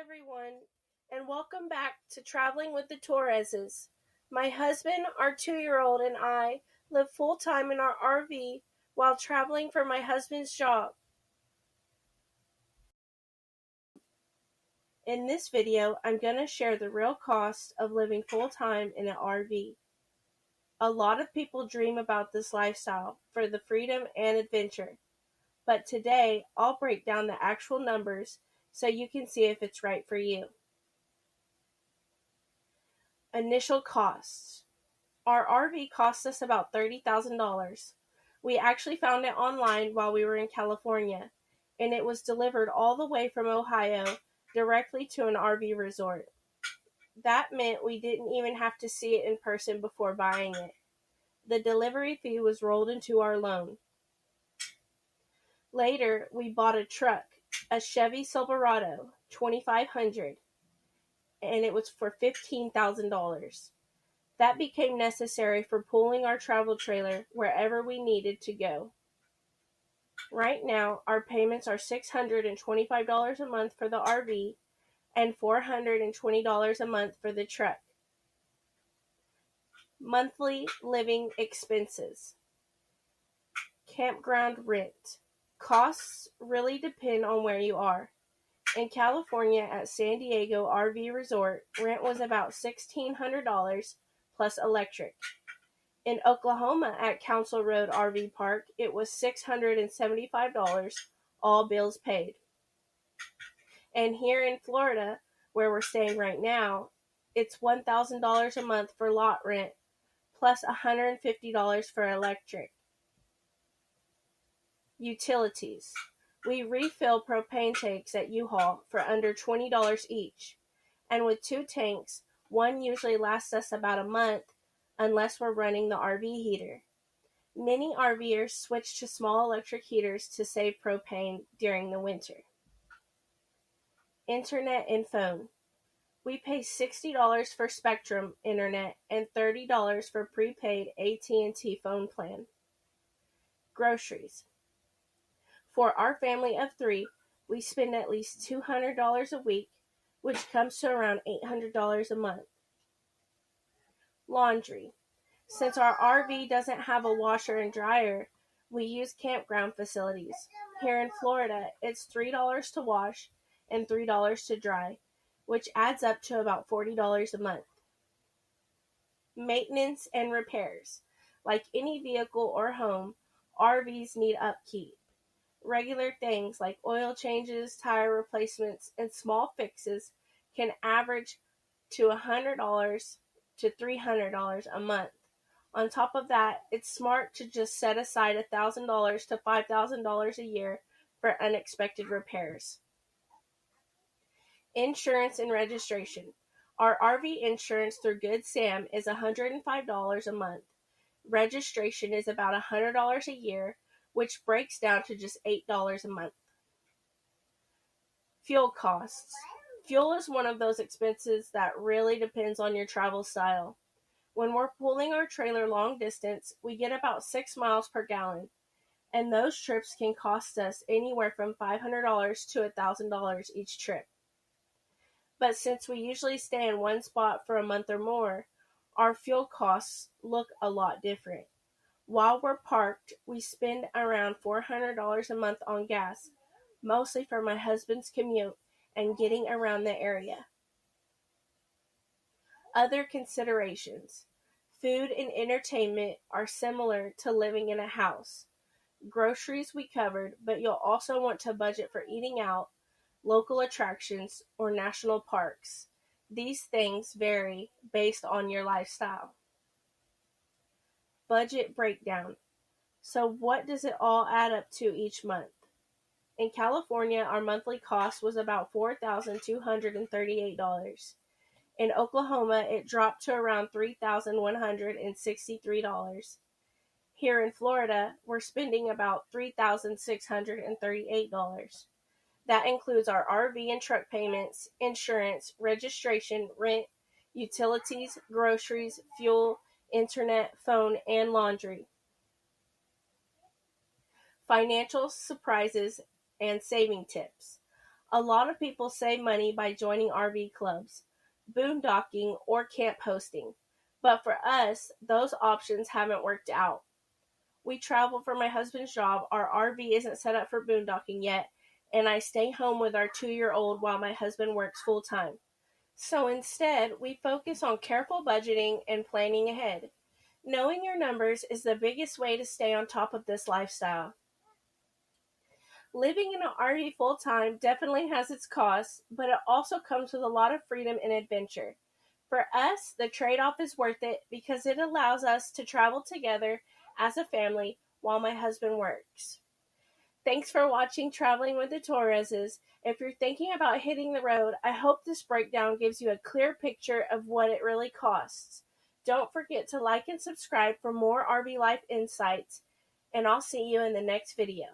everyone, and welcome back to Traveling with the Torreses. My husband, our 2-year-old, and I live full-time in our RV while traveling for my husband's job. In this video, I'm going to share the real cost of living full-time in an RV. A lot of people dream about this lifestyle for the freedom and adventure, but today I'll break down the actual numbers so you can see if it's right for you. Initial costs. Our RV cost us about $30,000. We actually found it online while we were in California, and it was delivered all the way from Ohio directly to an RV resort. That meant we didn't even have to see it in person before buying it. The delivery fee was rolled into our loan. Later, we bought a truck, a Chevy Silverado 2500, and it was for $15,000. That became necessary for pulling our travel trailer wherever we needed to go. Right now, our payments are $625 a month for the RV and $420 a month for the truck. Monthly living expenses. Campground rent. Costs really depend on where you are. In California at San Diego RV Resort, rent was about $1,600 plus electric. In Oklahoma at Council Road RV Park, it was $675, all bills paid. And here in Florida, where we're staying right now, it's $1,000 a month for lot rent, plus $150 for electric. Utilities. We refill propane tanks at U-Haul for under $20 each, and with 2 tanks, one usually lasts us about a month unless we're running the RV heater. Many RVers switch to small electric heaters to save propane during the winter. Internet and phone. We pay $60 for Spectrum internet and $30 for prepaid AT&T phone plan. Groceries. For our family of 3, we spend at least $200 a week, which comes to around $800 a month. Laundry. Since our RV doesn't have a washer and dryer, we use campground facilities. Here in Florida, it's $3 to wash and $3 to dry, which adds up to about $40 a month. Maintenance and repairs. Like any vehicle or home, RVs need upkeep. Regular things like oil changes, tire replacements, and small fixes can average to $100 to $300 a month. On top of that, it's smart to just set aside $1,000 to $5,000 a year for unexpected repairs. Insurance and registration. Our RV insurance through Good Sam is $105 a month. Registration is about $100 a year, which breaks down to just $8 a month. Fuel costs. Fuel is one of those expenses that really depends on your travel style. When we're pulling our trailer long distance, we get about 6 miles per gallon, and those trips can cost us anywhere from $500 to $1,000 each trip. But since we usually stay in one spot for a month or more, our fuel costs look a lot different. While we're parked, we spend around $400 a month on gas, mostly for my husband's commute and getting around the area. Other considerations. Food and entertainment are similar to living in a house. Groceries we covered, but you'll also want to budget for eating out, local attractions, or national parks. These things vary based on your lifestyle. Budget breakdown. So what does it all add up to each month? In California, our monthly cost was about $4,238. In Oklahoma, it dropped to around $3,163. Here in Florida, we're spending about $3,638. That includes our RV and truck payments, insurance, registration, rent, utilities, groceries, fuel, internet, phone, and laundry. Financial surprises and saving tips. A lot of people save money by joining RV clubs, boondocking, or camp hosting. But for us, those options haven't worked out. We travel for my husband's job, our RV isn't set up for boondocking yet, and I stay home with our 2-year-old while my husband works full time. So instead, we focus on careful budgeting and planning ahead. Knowing your numbers is the biggest way to stay on top of this lifestyle. Living in an RV full time definitely has its costs, but it also comes with a lot of freedom and adventure. For us, the trade off is worth it because it allows us to travel together as a family while my husband works. Thanks for watching Traveling with the Torreses. If you're thinking about hitting the road, I hope this breakdown gives you a clear picture of what it really costs. Don't forget to like and subscribe for more RV life insights, and I'll see you in the next video.